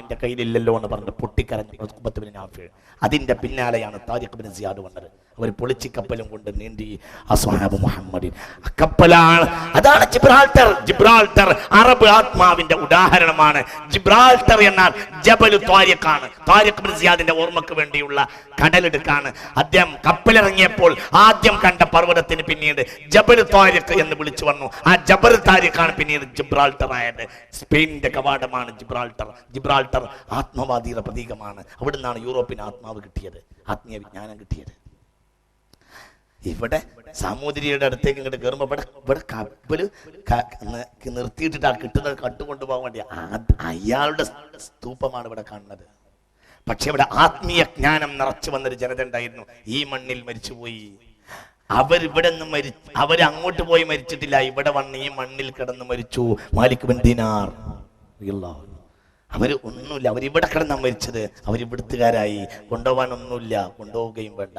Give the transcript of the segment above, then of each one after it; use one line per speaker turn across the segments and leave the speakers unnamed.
എന്റെ കയ്യിലില്ലല്ലോ എന്ന് പറഞ്ഞ് പൊട്ടിക്കരഞ്ഞ ഉഖ്ബത്ത് ബിൻ നാഫിഅ്. അതിന്റെ പിന്നാലെയാണ് താരിഖ് ബിൻ സിയാദ് വന്നത്. അവർ പൊളിച്ച് കപ്പലും കൊണ്ട് നീന്തി അസ്ഹാബ് മുഹമ്മദിൻ കപ്പലാണ്. അതാണ് ജിബ്രാൾട്ടർ. ജിബ്രാൾട്ടർ അറബ് ആത്മാവിന്റെ ഉദാഹരണമാണ്. ജിബ്രാൾട്ടർ എന്നാൽ ജബലു താരിഖാണ്. താരിഖ് ബിൻ സിയാദിന്റെ ഓർമ്മക്ക് വേണ്ടിയുള്ള കടലിടുക്കാണ്. അദ്ദേഹം കപ്പലിറങ്ങിയപ്പോൾ ആദ്യം കണ്ട പർവ്വതത്തിന് പിന്നീട് ജബലു താരിഖ് എന്ന് വിളിച്ചു വന്നു. ആ ജബൽ താരിഖാണ് പിന്നീട് ജിബ്രാൾട്ടർ ആയത്. സ്പെയിനിന്റെ കവാടമാണ് ജിബ്രാൾട്ടർ. ജിബ്രാൾട്ടർ ആത്മവാദിയുടെ പ്രതീകമാണ്. അവിടെ നിന്നാണ് യൂറോപ്പിന് ആത്മാവ് കിട്ടിയത്, ആത്മീയ വിജ്ഞാനം കിട്ടിയത്. ഇവിടെ സാമൂതിരിയുടെ അടുത്തേക്ക് ഇങ്ങോട്ട് കയറുമ്പോ ഇവിടെ കപ്പല് നിർത്തിയിട്ടിട്ട് ആ കിട്ടുന്നത് കട്ടുകൊണ്ടുപോകാൻ വേണ്ടി അയാളുടെ സ്തൂപമാണ് ഇവിടെ കാണുന്നത്. പക്ഷെ ഇവിടെ ആത്മീയ ജ്ഞാനം നിറച്ചു വന്നൊരു ജനത ഉണ്ടായിരുന്നു. ഈ മണ്ണിൽ മരിച്ചുപോയി. അവരിവിടെ നിന്ന് അവരങ്ങോട്ട് പോയി മരിച്ചിട്ടില്ല. ഇവിടെ വന്ന് ഈ മണ്ണിൽ കിടന്ന് മരിച്ചു. മാലിക് ബിൻ ദീനാർ അവര് ഒന്നുമില്ല, അവരിവിടെ കിടന്നാ മരിച്ചത്. അവരിവിടുത്തുകാരായി. കൊണ്ടുപോകാനൊന്നുമില്ല, കൊണ്ടുപോവുകയും വേണ്ട.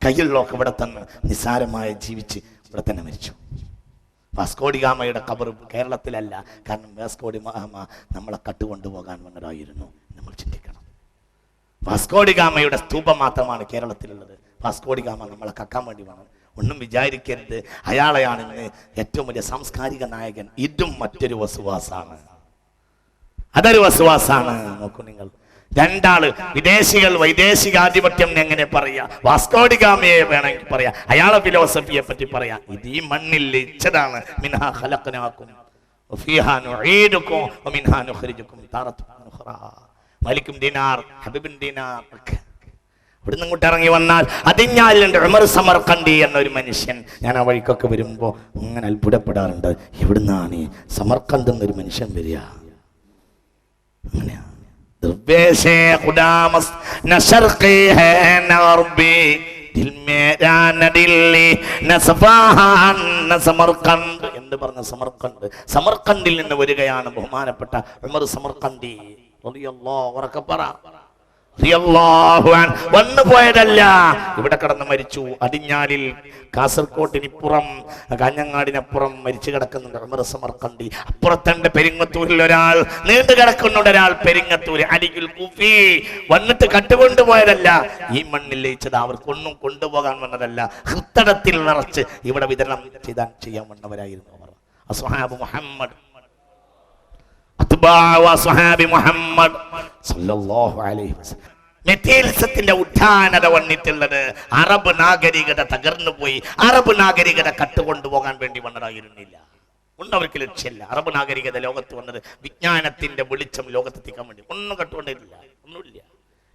കയ്യിലുള്ളൊക്കെ ഇവിടെ തന്നെ നിസ്സാരമായി ജീവിച്ച് ഇവിടെ തന്നെ മരിച്ചു. വാസ്കോഡി ഗാമയുടെ ഖബർ കേരളത്തിലല്ല. കാരണം വാസ്കോഡി ഗാമ നമ്മളെ കട്ടുകൊണ്ടുപോകാൻ വന്നതായിരുന്നു. നമ്മൾ ചിന്തിക്കണം. വാസ്കോഡി ഗാമയുടെ സ്തൂപം മാത്രമാണ് കേരളത്തിലുള്ളത്. വാസ്കോഡി ഗാമ നമ്മളെ കക്കാൻ വേണ്ടി വന്നത്. ഒന്നും വിചാരിക്കരുത് അയാളെയാണ് ഇന്ന് ഏറ്റവും വലിയ സാംസ്കാരിക നായകൻ. ഇതും മറ്റൊരു വസുവാസാണ്. അതൊരു വസുവാസാണ്. നോക്കൂ നിങ്ങൾ, രണ്ടാള് വിദേശികൾ വൈദേശികാധിപത്യം എങ്ങനെ പറയാ, വാസ്കോഡി ഗാമയെ വേണമെങ്കിൽ പറയാ, അയാളെ ഫിലോസഫിയെ പറ്റി പറയാ. ഇത് ഈ മണ്ണിൽ ലയിച്ചതാണ്. മിൻഹാ ഖലഖനാകും വഫീഹാ നുഈദുകും വമിൻഹാ നുഖ്രിജുകും താറത്തുൻ ഉഖ്റാ. Malik bin Dinar, Habib bin Dinar ഇവിടുന്ന് ഇങ്ങോട്ട് ഇറങ്ങി വന്നാൽ അതിഞ്ഞാലുണ്ട് ഉമർ സമർഖന്ദി എന്നൊരു മനുഷ്യൻ. ഞാൻ ആ വഴിക്കൊക്കെ വരുമ്പോ അങ്ങനെ അത്ഭുതപ്പെടാറുണ്ട്. എവിടുന്നാണ് ഈ സമർഖന്ദ് എന്നൊരു മനുഷ്യൻ വരിക? അങ്ങനെയാ. എന്ന് പറഞ്ഞ സമർഖന്ദ്, സമർഖന്ദിൽ നിന്ന് വരികയാണ് ബഹുമാനപ്പെട്ട ഉമർ സമർഖന്ദി റളിയല്ലാഹു ഉറക്കെ പറ വന്നു പോയതല്ല, ഇവിടെ കിടന്ന് മരിച്ചു. അടിഞ്ഞാലിൽ കാസർകോട്ടിനിപ്പുറം കാഞ്ഞങ്ങാടിനപ്പുറം മരിച്ചു കിടക്കുന്നുണ്ട് ഉമർ സമർഖന്ദി. അപ്പുറത്തുണ്ട് പെരിങ്ങത്തൂരിൽ ഒരാൾ, നീണ്ടു കിടക്കുന്നുണ്ട് ഒരാൾ പെരിങ്ങത്തൂര് അരികിൽ കുഫി. വന്നിട്ട് കട്ടുകൊണ്ടുപോയതല്ല, ഈ മണ്ണിൽ ലയിച്ചത്. അവർക്കൊന്നും കൊണ്ടുപോകാൻ വന്നതല്ല. ഹൃത്തടത്തിൽ നിറച്ച് ഇവിടെ വിതരണം ചെയ്യാൻ വന്നവരായിരുന്നു അവർ. അസ്ഹാബ് മുഹമ്മദ്, മെറ്റീരിയലിസത്തിന്റെ ഉദ്ധാനത വന്നിട്ടുള്ളത്. അറബ് നാഗരികത തകർന്നു പോയി. അറബ് നാഗരികത കട്ടുകൊണ്ടുപോകാൻ വേണ്ടി വന്നതായിരുന്നില്ല. ഒന്നവർക്ക് ലക്ഷ്യമില്ല. അറബ് നാഗരികത ലോകത്ത് വന്നത് വിജ്ഞാനത്തിന്റെ വെളിച്ചം ലോകത്തെത്തിക്കാൻ വേണ്ടി. ഒന്നും കട്ടുകൊണ്ടില്ല, ഒന്നുമില്ല.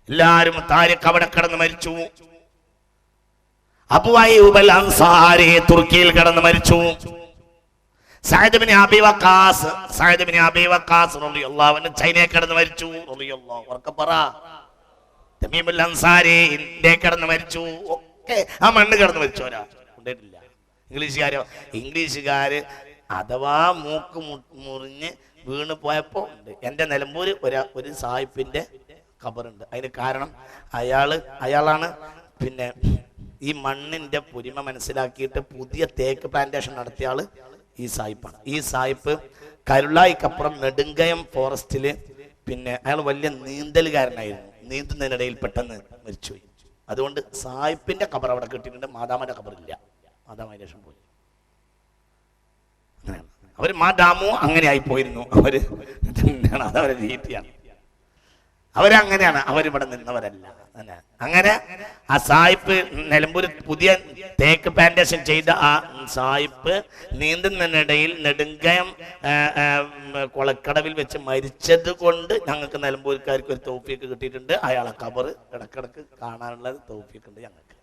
എല്ലാരും താരിഖ് അവിടെ കിടന്ന് മരിച്ചു. അബൂ അയ്യൂബ് അൽ അൻസാരി തുർക്കിയിൽ കിടന്ന് മരിച്ചു. സഅദ് ബിൻ അബീ വഖാസ് റളിയല്ലാഹു അൻഹു ചൈനയിൽ കിടന്ന് മരിച്ചു. റളിയല്ലാഹു ഉറക്കെ പറ. തമീം അൽ അൻസാരി ഇന്ത്യയിൽ കിടന്ന് മരിച്ചു. ഒക്കെ ആ മണ്ണ് കിടന്ന് മരിച്ചവരാ. കൊണ്ടിട്ടില്ല. ഇംഗ്ലീഷുകാര് അഥവാ മൂക്ക് മുറിഞ്ഞ് വീണ് പോയപ്പോ ഉണ്ട്. എന്റെ നിലമ്പൂര് ഒരു സാഹിബിന്റെ ഖബറുണ്ട്. അതിന് കാരണം അയാളാണ് പിന്നെ ഈ മണ്ണിന്റെ പൊലിമ മനസ്സിലാക്കിയിട്ട് പുതിയ തേക്ക് പ്ലാന്റേഷൻ നടത്തിയ ആള് ഈ സായിപ്പാണ്. ഈ സായിപ്പ് കരുളായിക്കപ്പുറം നെടുങ്കയം ഫോറസ്റ്റില് പിന്നെ അയാൾ വലിയ നീന്തലുകാരനായിരുന്നു. നീന്തുന്നതിനിടയിൽ പെട്ടെന്ന് മരിച്ചുപോയി. അതുകൊണ്ട് സായിപ്പിന്റെ ഖബർ അവിടെ കിട്ടിയിട്ടുണ്ട്. മാതാമന്റെ ഖബറില്ല. മാതാമ ശേഷം പോയി. അങ്ങനെയാണ് അവര്. മാതാമോ അങ്ങനെ ആയി പോയിരുന്നു. അതവരെ രീതിയാണ്. അവരങ്ങനെയാണ്. അവരിവിടെ നിന്നവരല്ല. അങ്ങനെ ആ സായിപ്പ് നിലമ്പൂർ പുതിയ തേക്ക് പ്ലാന്റേഷൻ ചെയ്ത ആ സായിപ്പ് നീന്തുന്നതിനിടയിൽ നെടുങ്കയം കൊളക്കടവിൽ വെച്ച് മരിച്ചത് കൊണ്ട് ഞങ്ങൾക്ക് നിലമ്പൂർക്കാർക്ക് ഒരു തൗഫീക്ക് കിട്ടിയിട്ടുണ്ട്. അയാളെ ഖബർ ഇടക്കിടക്ക് കാണാനുള്ള തൗഫീക്ക് ഉണ്ട് ഞങ്ങൾക്ക്.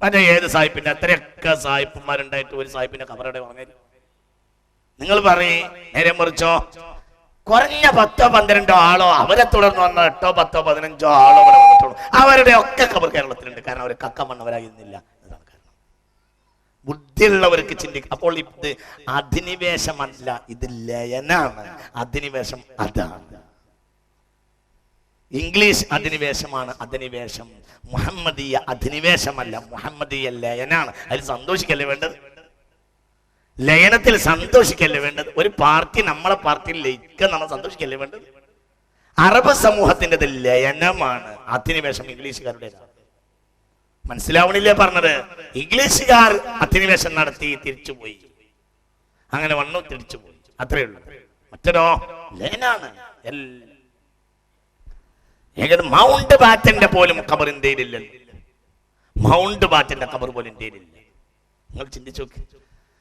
മറ്റേ ഏത് സായിപ്പിന്റെ അത്രയൊക്കെ സായിപ്പന്മാരുണ്ടായിട്ട് ഒരു സായിപ്പിന്റെ ഖബറയുടെ പറഞ്ഞാൽ നിങ്ങൾ പറയും നേരെ മറിച്ചോ കുറഞ്ഞ 10-12 ആളോ അവരെ തുടർന്ന് വന്ന 8-10-15 ആളോ ഇവിടെ വന്നിട്ടുള്ളൂ. അവരുടെ ഒക്കെ ഖബർ കേരളത്തിലുണ്ട്. കാരണം അവർ കക്ക മണ്ണവരായിരുന്നില്ല. അതാണ് കാരണം. ബുദ്ധിയുള്ളവർക്ക് ചിന്തിക്കും. അപ്പോൾ ഇത് അധിനിവേശമല്ല, ഇത് ലയനാണ്. അധിനിവേശം അതാണ്. ഇംഗ്ലീഷ് അധിനിവേശമാണ് അധിനിവേശം. മുഹമ്മദീയ അധിനിവേശമല്ല, മുഹമ്മദീയ ലയനാണ്. അതിൽ സന്തോഷിക്കല്ലേ വേണ്ടത്? ലയനത്തിൽ സന്തോഷിക്കല്ലേ വേണ്ടത്? ഒരു പാർട്ടി നമ്മളെ പാർട്ടിയിൽ ലയിക്കാൻ നമ്മൾ സന്തോഷിക്കല്ലേ വേണ്ടത്? അറബ് സമൂഹത്തിൻ്റെത് ലയനമാണ്. അധിനിവേശം ഇംഗ്ലീഷുകാരുടേതാണ്. മനസ്സിലാവണില്ലേ പറഞ്ഞത്? ഇംഗ്ലീഷുകാർ അധിനിവേശം നടത്തി തിരിച്ചുപോയി, അങ്ങനെ വന്നു തിരിച്ചുപോയി, അത്രയേ ഉള്ളൂ. മറ്റൊരോ ലയനാണ്. മൗണ്ട് ബാറ്റന്റെ പോലും ഖബർ ഇന്ത്യയിലില്ല. മൗണ്ട് ബാറ്റന്റെ ഖബർ പോലും ഇന്ത്യയിലില്ല. നിങ്ങൾ ചിന്തിച്ചു നോക്കി.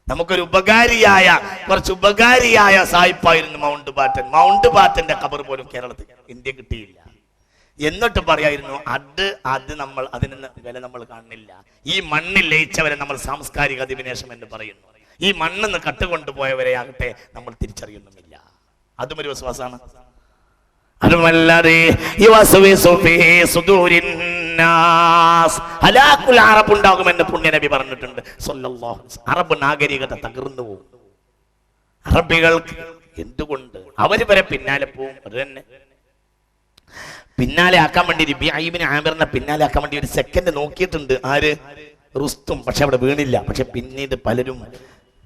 നമുക്കൊരു കുറച്ച് ഉപകാരിയായ സായിപ്പായിരുന്നു മൗണ്ട് ബാറ്റൻ. മൗണ്ട് ബാറ്റന്റെ ഖബർ പോലും കേരളത്തിൽ ഇന്ത്യ കിട്ടിയില്ല. എന്നിട്ട് പറയായിരുന്നു അതിന് വില നമ്മൾ കാണുന്നില്ല. ഈ മണ്ണിൽ ലയിച്ചവരെ നമ്മൾ സാംസ്കാരിക അധിനിവേശം എന്ന് പറയുന്നു. ഈ മണ്ണിന്ന് കട്ടുകൊണ്ടുപോയവരെ ആകട്ടെ നമ്മൾ തിരിച്ചറിയുന്നുമില്ല. അതും ഒരു വിശ്വാസമാണ്. അതുമല്ലാതെ ഉണ്ടാകുമെന്ന് പുണ്യനബി പറഞ്ഞിട്ടുണ്ട്. അറബ് നാഗരികത തകർന്നു പോകും. അറബികൾക്ക് എന്തുകൊണ്ട് അവര് വരെ പിന്നാലെ പോവും. അത് തന്നെ പിന്നാലെ ആക്കാൻ വേണ്ടി ഇബ്നു ആമിറിനെ പിന്നാലെ ആക്കാൻ വേണ്ടി ഒരു സെക്കൻഡ് നോക്കിയിട്ടുണ്ട് ആര്? റുസ്തും. പക്ഷെ അവിടെ വീണില്ല. പക്ഷെ പിന്നീട് പലരും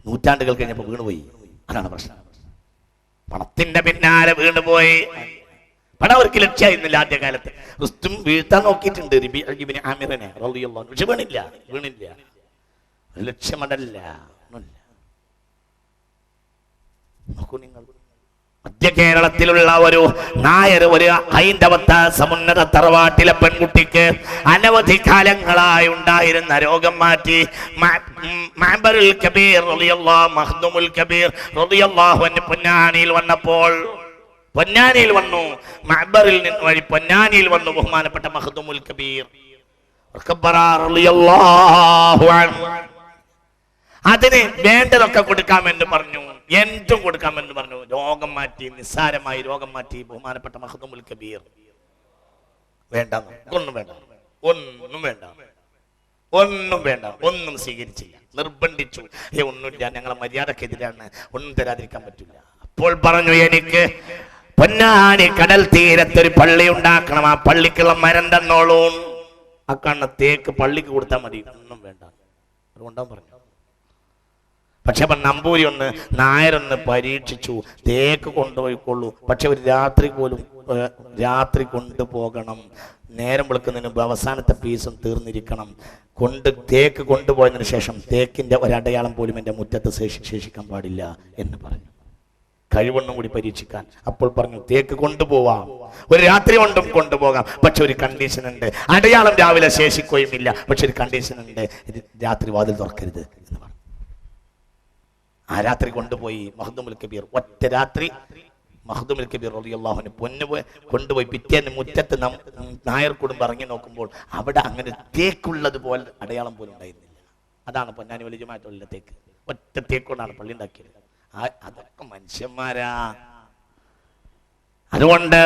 നൂറ്റാണ്ടുകൾ കഴിഞ്ഞപ്പോൾ വീണുപോയി. അതാണ് പ്രശ്നം. പണത്തിന്റെ പിന്നാലെ വീണുപോയി. പണം അവർക്ക് ലക്ഷ്യമായിരുന്നില്ല ആദ്യകാലത്ത്. റുസ്തും വീഴ്ത്താൻ നോക്കിയിട്ടുണ്ട് ഇബ്നു ആമിറിനെ റളിയല്ലാഹു അൻഹു. പക്ഷെ വീണില്ല. ലക്ഷ്യമടല്ല. നോക്കൂ നിങ്ങൾ, മധ്യ കേരളത്തിലുള്ള ഒരു നായർ, ഒരു ഹൈന്ദവത്ത സമുന്നത തറവാട്ടിലെ പെൺകുട്ടിക്ക് അനവധി കാലങ്ങളായി ഉണ്ടായിരുന്ന രോഗം മാറ്റി മഅ്ബറുൽ കബീർ റളിയല്ലാഹു മഖ്ദൂമുൽ കബീർ റളിയല്ലാഹു അൻഹു പൊന്നാനിയിൽ വന്നു. മഅ്ബറിൽ നിന്ന് വഴി പൊന്നാനിയിൽ വന്നു ബഹുമാനപ്പെട്ട മഖ്ദൂമുൽ കബീർ റളിയല്ലാഹു അൻഹു. അതിന് വേണ്ടതൊക്കെ കൊടുക്കാമെന്ന് പറഞ്ഞു, എന്തും കൊടുക്കാമെന്ന് പറഞ്ഞു. രോഗം മാറ്റി, നിസ്സാരമായി രോഗം മാറ്റി ബഹുമാനപ്പെട്ട മഖ്ദൂമുൽ കബീർ. ഒന്നും വേണ്ട, ഒന്നും സ്വീകരിച്ചില്ല. നിർബന്ധിച്ചു. ഒന്നുമില്ല, ഞങ്ങളെ മര്യാദക്കെതിരാണ്, ഒന്നും തരാതിരിക്കാൻ പറ്റില്ല. അപ്പോൾ പറഞ്ഞു, എനിക്ക് പൊന്നാനി കടൽ തീരത്തൊരു പള്ളി ഉണ്ടാക്കണം, ആ പള്ളിക്കുള്ള മരം തന്നോളൂ. ആ കാണുന്ന തേക്ക് പള്ളിക്ക് കൊടുത്താൽ മതി, ഒന്നും വേണ്ട, അതുകൊണ്ടാണ് പറഞ്ഞു. പക്ഷെ അപ്പൊ നമ്പൂരി നായരൊന്ന് പരീക്ഷിച്ചു. തേക്ക് കൊണ്ടുപോയിക്കൊള്ളൂ, പക്ഷെ ഒരു രാത്രി കൊണ്ടുപോകണം. നേരം വെളുക്കുന്നതിന് മുമ്പ് അവസാനത്തെ പീസും തീർന്നിരിക്കണം. തേക്ക് കൊണ്ടുപോയതിനു ശേഷം തേക്കിന്റെ ഒരടയാളം പോലും എൻ്റെ മുറ്റത്ത് ശേഷിക്കാൻ പാടില്ല എന്ന് പറഞ്ഞു. കഴിവൊന്നും കൂടി പരീക്ഷിക്കാൻ. അപ്പോൾ പറഞ്ഞു, തേക്ക് കൊണ്ടുപോവാം, ഒരു രാത്രി കൊണ്ടും കൊണ്ടുപോകാം, പക്ഷെ ഒരു കണ്ടീഷൻ ഉണ്ട്. അടയാളം രാവിലെ ശേഷിക്കുകയും ഇല്ല, പക്ഷെ ഒരു കണ്ടീഷൻ ഉണ്ട്, രാത്രി വാതിൽ തുറക്കരുത് എന്ന് പറഞ്ഞു. ആ രാത്രി കൊണ്ടുപോയി മഖ്ദൂമുൽ കബീർ. ഒറ്റ രാത്രി മഖ്ദൂമുൽ കബീർ റളിയല്ലാഹു അൻഹു കൊണ്ടുപോയി. പിറ്റേന്ന് മുറ്റത്ത് നായർ കുടുംബം ഇറങ്ങി നോക്കുമ്പോൾ അവിടെ അങ്ങനെ തേക്കുള്ളത് പോലെ അടയാളം പോലും ഉണ്ടായിരുന്നില്ല. അതാണ് പൊന്നാനി വലിയ ജമാഅത്തുൽ തേക്ക്. ഒറ്റ തേക്കൊണ്ടാണ് പള്ളി ഉണ്ടാക്കിയത്. അതൊക്കെ മനുഷ്യന്മാരാ. അതുകൊണ്ട്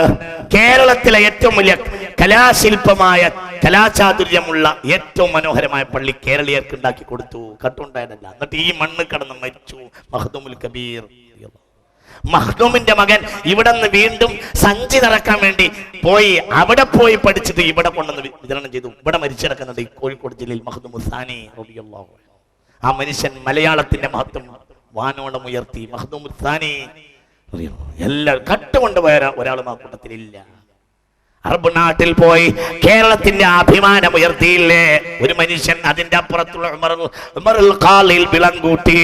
കേരളത്തിലെ ഏറ്റവും വലിയ കലാശില്പമായ കലാചാതുര്യമുള്ള ഏറ്റവും മനോഹരമായ പള്ളി കേരളീയർക്ക് ഉണ്ടാക്കി കൊടുത്തു. കട്ടുണ്ടായതല്ല. എന്നിട്ട് ഈ മണ്ണ് കടന്ന് മരിച്ചു മഖ്ദൂമുൽ കബീർ. മഖ്ദൂമിന്റെ മകൻ ഇവിടെ നിന്ന് വീണ്ടും സഞ്ചി നിറക്കാൻ വേണ്ടി പോയി. അവിടെ പോയി പഠിച്ചിട്ട് ഇവിടെ കൊണ്ടുവന്ന് വിതരണം ചെയ്തു. ഇവിടെ മരിച്ചിടക്കുന്നത് ഈ കോഴിക്കോട് ജില്ലയിൽ മഖ്ദൂമുൽ സാനി റളിയല്ലാഹു അൻഹു. ആ മനുഷ്യൻ മലയാളത്തിന്റെ മഹത്വം വാനോളം ഉയർത്തി. മഖ്ദൂമുൽ സാനി എല്ലാവരും കട്ടുകൊണ്ടുപോയ ഒരാളും ആ കൂട്ടത്തിലില്ല. അറബ് നാട്ടിൽ പോയി കേരളത്തിന്റെ അഭിമാനം ഉയർത്തിയില്ലേ ഒരു മനുഷ്യൻ. അതിന്റെ അപ്പുറത്തുള്ള ഉമറുൽ ഖാലിൽ വിളങ്കൂട്ടി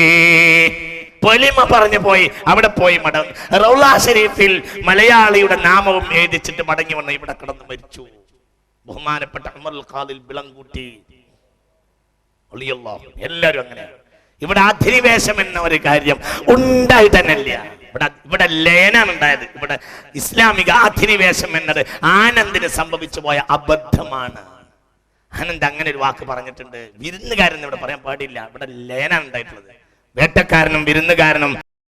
പൊലിമ പറഞ്ഞു പോയി. അവിടെ പോയി റൗള ഷരീഫിൽ മലയാളിയുടെ നാമവും എഴുതിച്ചിട്ട് മടങ്ങി വന്ന് ഇവിടെ കിടന്ന് മരിച്ചു ബഹുമാനപ്പെട്ട ഉമറുൽ ഖാലിൽ വിളങ്കൂട്ടി. എല്ലാവരും അങ്ങനെയാണ്. ഇവിടെ അധിനിവേശം എന്ന ഒരു കാര്യം ഉണ്ടായി തന്നെയില്ല. ഇവിടെ ലയനാണ് ഉണ്ടായത്. ഇവിടെ ഇസ്ലാമിക അധിനിവേശം എന്നത് ആനന്ദിന് സംഭവിച്ചു പോയ അബദ്ധമാണ്. ആനന്ദ് അങ്ങനെ ഒരു വാക്ക് പറഞ്ഞിട്ടുണ്ട്. വിരുന്നുകാരൻ ഇവിടെ പറയാൻ പാടില്ല. ഇവിടെ ലയനാണ് ഉണ്ടായിട്ടുള്ളത്. വേട്ടക്കാരനും വിരുന്നുകാരനും